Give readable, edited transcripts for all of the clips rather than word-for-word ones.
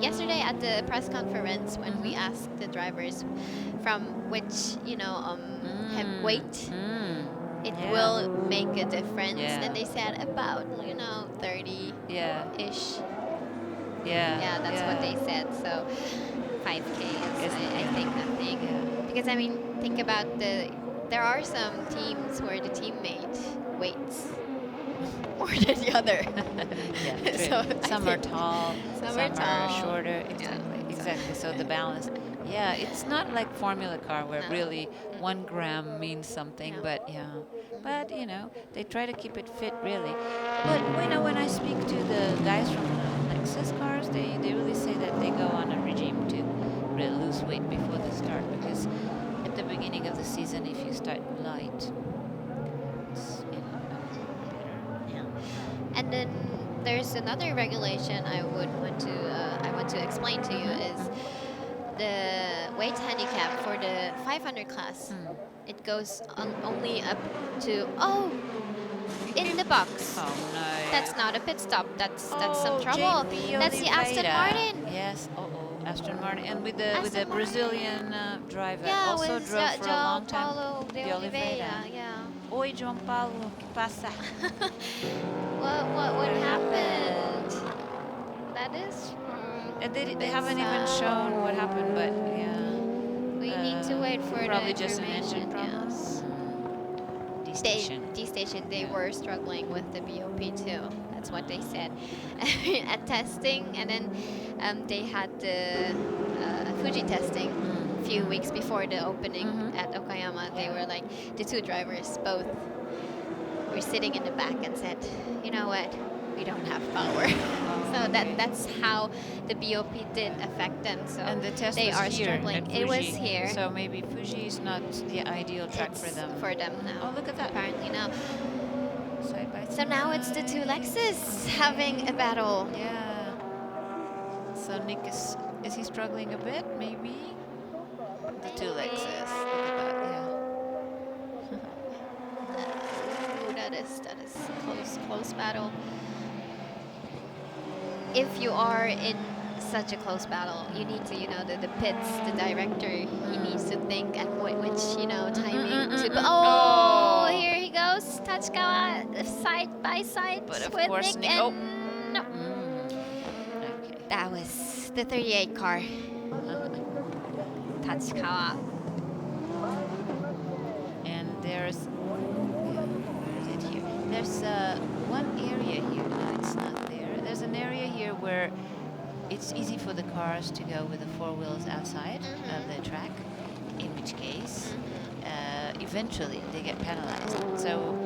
yesterday at the press conference when we asked the drivers from which weight it will make a difference, and they said about 30-ish. Yeah, that's what they said. So 5K is, I think, nothing. Because I mean, think about there are some teams where the teammate weights more than the other. Yeah, true. So some are tall, some are shorter. Exactly, exactly. So the balance. Yeah, it's not like Formula Car where really 1 gram means something, but but they try to keep it fit really. But when I speak to the guys from Lexus cars, they really say that they go on a regime to really lose weight before the start, because at the beginning of the season, if you start light, it's better. And then there's another regulation I want to explain to you is the weight handicap for the 500 class. It goes only up to in the box. Oh no! That's not a pit stop. That's some trouble. That's the Aston Martin. Yes. Aston Martin, and with the Brazilian driver also with drove for a long time. Paulo de Oliveira. Yeah. Oi, João Paulo, que passa? What happened? That is. They haven't even shown what happened, but we need to wait for probably the just an engine problem. D-station. They were struggling with the BOP too. That's what they said at testing, and then they had the Fuji testing a few weeks before the opening at Okayama. They were like, the two drivers both were sitting in the back and said, you know what, we don't have power. So that's how the BOP did affect them. So and the test they was are here struggling. It was here. So maybe Fuji is not the ideal track for them. For them now. Oh, look at that. Apparently now. Side by side. So now it's the two Lexus having a battle. Yeah. So Nick is he struggling a bit? Maybe. The two Lexus. Look at that. That is close battle. If you are in such a close battle, you need to, the pits, the director, he needs to think at which, timing to. Here he goes, Tachikawa, side by side but of with course, Nick. And no. Okay. That was the 38 car. Tachikawa. And there's There's one area here. No, it's not there. There's an area here where it's easy for the cars to go with the 4 wheels outside of the track, in which case, eventually they get penalized. So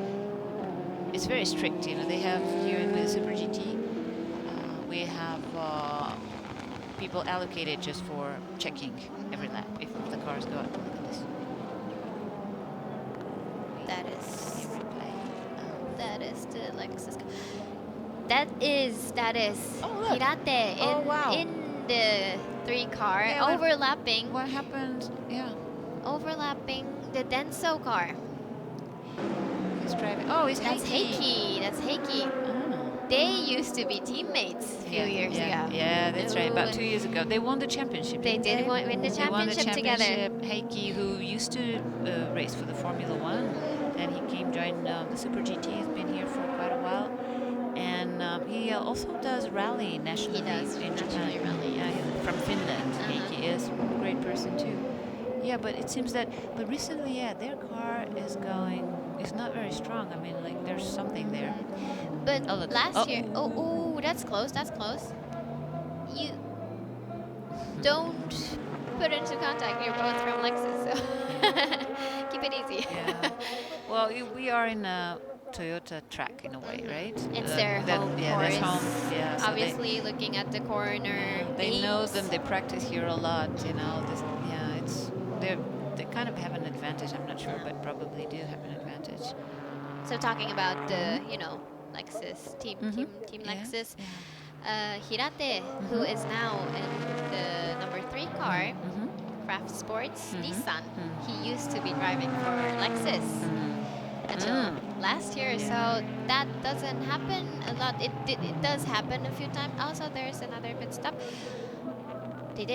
it's very strict. They have here with the Super GT, we have people allocated just for checking every lap if the cars go up. Look at this. That is the Lexus. That is Hirate in the 3 car overlapping. What happened? Yeah. Overlapping the Denso car. He's driving. Oh, it's Heikki. That's Heikki. They used to be teammates a few years ago. Yeah, that's right. About 2 years ago, they won the championship. They did win the championship together. Heikki, who used to race for the Formula 1. And he came join the Super GT. He's been here for quite a while, and he also does rally nationally. He does in nationally Japan. rally. Yeah, he's from Finland. He is a great person too. Yeah, but it seems that recently, their car is not very strong. I mean, like there's something there. But last year, that's close. You don't put into contact. You're both from Lexus, so keep it easy. Yeah. Well, we are in a Toyota track in a way, right? It's their home course. That's home. Yeah. So obviously, looking at the corner. They know them. They practice here a lot. They kind of have an advantage. I'm not sure, but probably do have an advantage. So talking about the Lexus team Lexus. Hirate, who is now in the number 3 car, Craft Sports, Nissan. He used to be driving for Lexus until last year, so that doesn't happen a lot. It does happen a few times. Also, there's another pit stop. they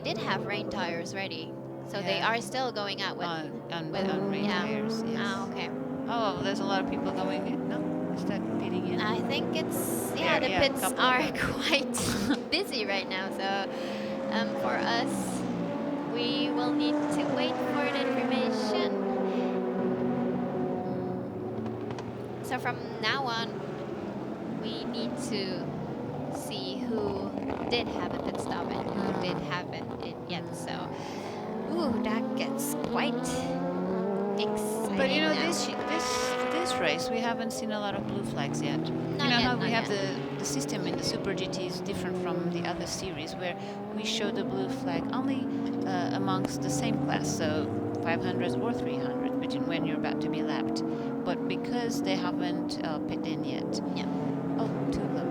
did have rain tires ready, so they Yeah. are still going out with on rain yeah. tires. Yes. Ah, okay. Oh, there's a lot of people going in. No, is that pitting in? I think it's There, the yeah, pits couple are of them. quite busy right now. So for us, we will need to wait for the information. So from now on, we need to see who did have a pit stop and who did haven't it yet. So, ooh, that gets quite exciting. But you know, now. this race, we haven't seen a lot of blue flags yet. Not you know yet, how not we have yet. the system in the Super GT is different from the other series, where we show the blue flag only amongst the same class, so 500 or 300, between when you're about to be lapped. But because they haven't pit in yet. Yeah. Oh, two of them.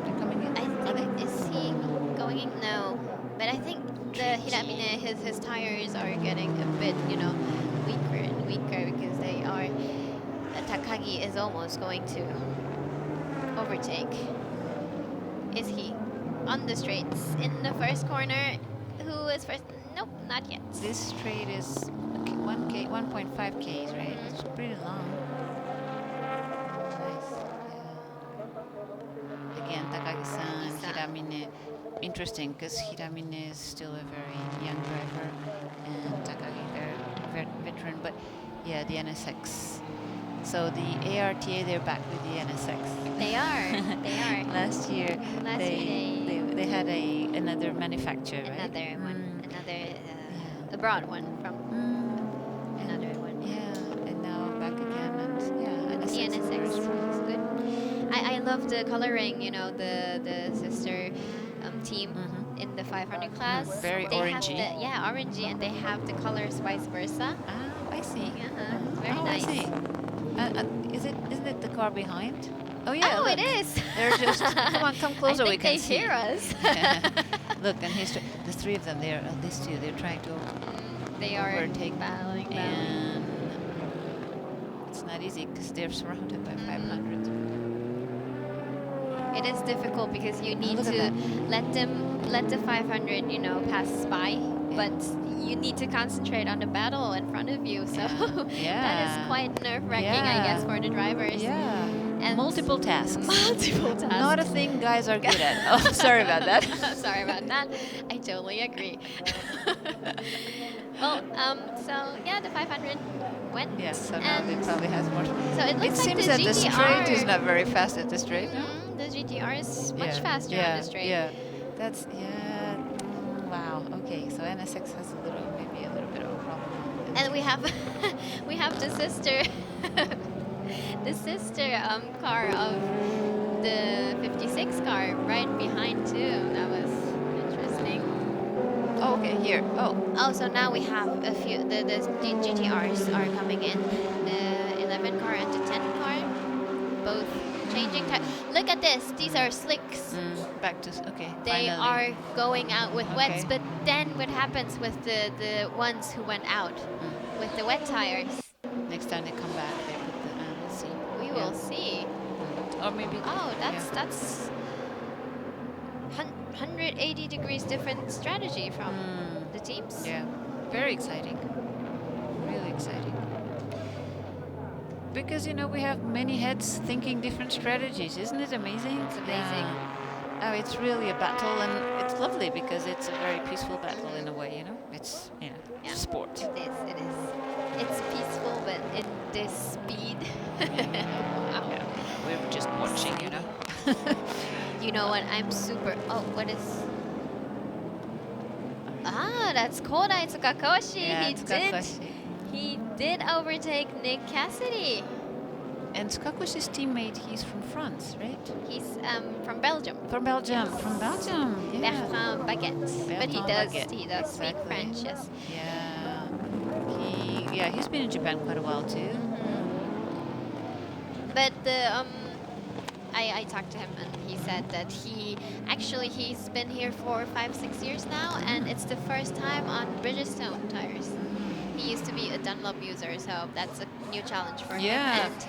They're coming in. I think is he going in? No, but I think the Hiramine, his tires are getting a bit, weaker and weaker because they are. Takagi is almost going to overtake. Is he on the straights in the first corner? Who is first? Nope, not yet. This straight is 1K, 1.5 Ks, right? It's pretty long. Nice. Yeah. Again, Takagi-san, Hiramine. Interesting, because Hiramine is still a very young driver, and Takagi very veteran. But yeah, the NSX. So the ARTA, they're back with the NSX. They are. They are. Last year, they had another manufacturer, right? Another one. Another abroad one from another one. Yeah, and now back again, and yeah, The NSX is good. I love the coloring. The sister team in the 500 class. Very they orangey. Have orangey, and they have the colors vice versa. Ah, I see. Very nice. I see. Isn't it the car behind? Oh yeah. Oh, look. it is. They're just come closer. I think We can they see. hear us. Look, and the three of them. These two. They're trying to they are overtake, battling. and it's not easy because they're surrounded by 500. It is difficult because you need Look at to that. let the 500 pass by, but you need to concentrate on the battle in front of you. So that is quite nerve-wracking, I guess, for the drivers. Yeah. And multiple tasks. Multiple tasks. Not a thing guys are good at. Oh, sorry about that. Sorry about that. I totally agree. Well, so yeah, the 500 went. Yes, so now it probably has more. So it looks like seems the that GTR, the straight is not very fast at the straight. No? The GTR is much faster on the straight. Yeah, that's wow. Okay, so NSX has maybe a little bit of a problem. And we have the sister car of the 56 car right behind too. That was interesting. Oh, okay, here. Oh, so now we have a few. The GTRs are coming in. The 11 car and the 10 car, both changing time. Look at this. These are slicks. Back to They finally. are going out with wets, but then what happens with the ones who went out with the wet tires? Next time they come back, they put the. We'll see. We will see. Or maybe. Oh, that's 180 degrees different strategy from the teams. Yeah, very exciting. Really exciting. Because we have many heads thinking different strategies. Isn't it amazing? It's amazing. Oh, it's really a battle, and it's lovely because it's a very peaceful battle in a way. It's sport. It is. It's peaceful, but in this speed. Wow. Yeah. We're just watching, You know what? I'm super. Oh, what is? Ah, that's Kodai Tsukakoshi. Yeah, He did overtake Nick Cassidy. And Tsukakoshi's teammate, he's from France, right? He's from Belgium. From Belgium. From Belgium. Yeah. Bertrand Baguette. But he does Baguette. speak French, yes. Yeah. He's been in Japan quite a while too. But I talked to him and he said that he's been here for 5-6 years now, and it's the first time on Bridgestone tires. He he used to be a Dunlop user, so that's a new challenge for him. Yeah, And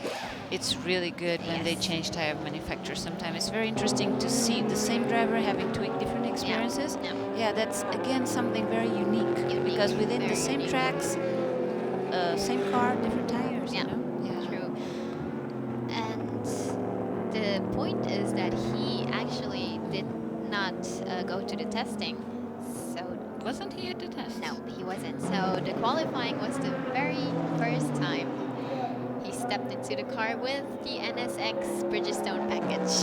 it's really good when they yes. change tire manufacturers. Sometimes it's very interesting to see the same driver having two different experiences. Yeah. Yeah, that's again something very unique, because within the very same unique. tracks, same car, different tires. Yeah, You know. Yeah. true. And the point is that he actually did not go to the testing. So Wasn't he at the test? no, he wasn't. So the qualifying was the very first time he stepped into the car with the NSX Bridgestone package.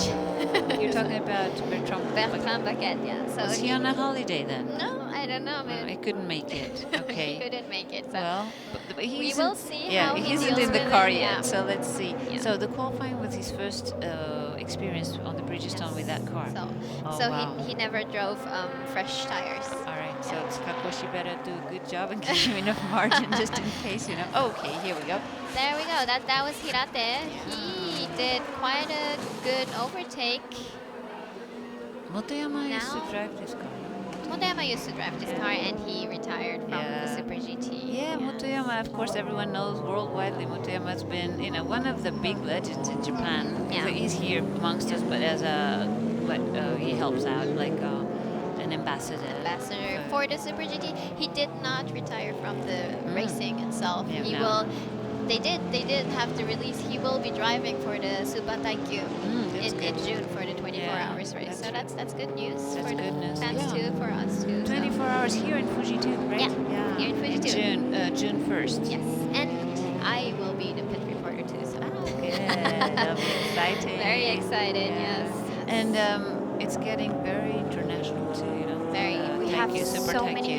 You're talking about Bertrand. Bertrand Paquette, yeah. So Was he on a holiday then? No, I don't know. He couldn't make it. Okay. He couldn't make it. So Well, we will see yeah, how he he isn't deals in the with car it. yet, Yeah. so let's see. Yeah. So the qualifying was his first experience on the Bridgestone with that car. So, Oh, wow. he never drove fresh tires. All right, so Tsukakoshi better do a good job and give him enough margin just in case, you know. Okay, here we go. There we go. That was Hirate. He did quite a good overtake. Motoyama used to Now- drive this car. Motoyama used to drive this car, and he retired from the Super GT. Yeah, Motoyama, of course, everyone knows worldwide. Motoyama's been, you know, one of the big legends in Japan. Yeah. He's here amongst us, but he helps out like an ambassador. Ambassador for the Super GT. He did not retire from the racing itself. Yeah, He no. will. They did have to release. He will be driving for the Suba Taikyu That's in good. June for the 24 Yeah, hours race. that's So that's good news That's for good the news. fans Yeah. too, for us too. So. 24 hours here in Fuji too, right? Yeah, here in Fuji too. June 1st. Yes, and I will be the pit reporter too. So Good. That'll be exciting. very excited. Yeah. Yes. And it's getting very international too, you know. Very. We have Taikyu, Super so Taikyu. many.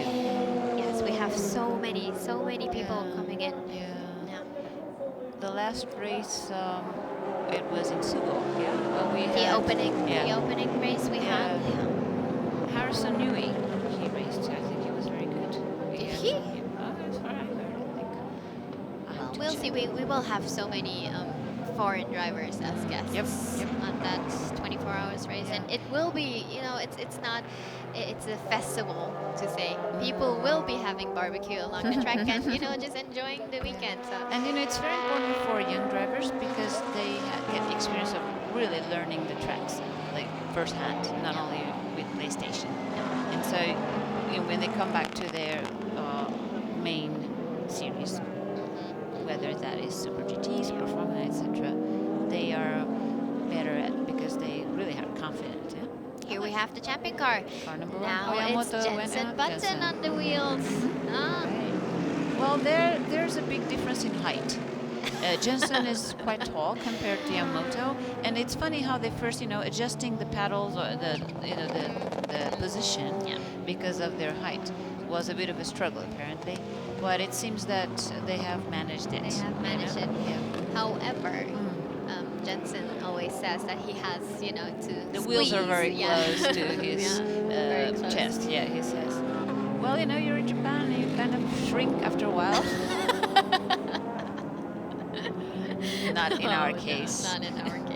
Yes, we have so many people Yeah. coming in. Yeah. Yeah. The last race, it was in Sugo. Yeah. Well, we The had opening race we Yeah. had. Yeah. Harrison Newey. He raced. I think he was very good. Did Yeah. he? Yeah. Oh, that's what I heard. I think. I'll have Well, to we'll check. see. We will have so many foreign drivers as guests Yep. on that 24 hours race, Yeah. and it will be, you know, it's not, it's a festival to say. People will be having barbecue along the track and, you know, just enjoying the weekend. So And you know, it's very important for young drivers because they get the experience of really learning the tracks, like firsthand, not only with PlayStation. And so, you know, when they come back to their main series, whether that is Super GT, Super Formula, etc., they are better at because they really are confident. Yeah. here we have the champion car. Car number one. Now it's Oyamoto went Jensen out. Button Jensen. on the wheels. Ah. Right. Well, there's a big difference in height. Jensen is quite tall compared to Yamamoto, and it's funny how they first, you know, adjusting the paddles or the position because of their height was a bit of a struggle apparently, but it seems that they have managed it. They have managed it. Yeah. However, Jensen always says that he has, you know, to The wheels are very squeeze. close to his very close. chest. Yeah, he says. Well, you know, you're in Japan and you kind of shrink after a while. Not in our No, case. not in our case.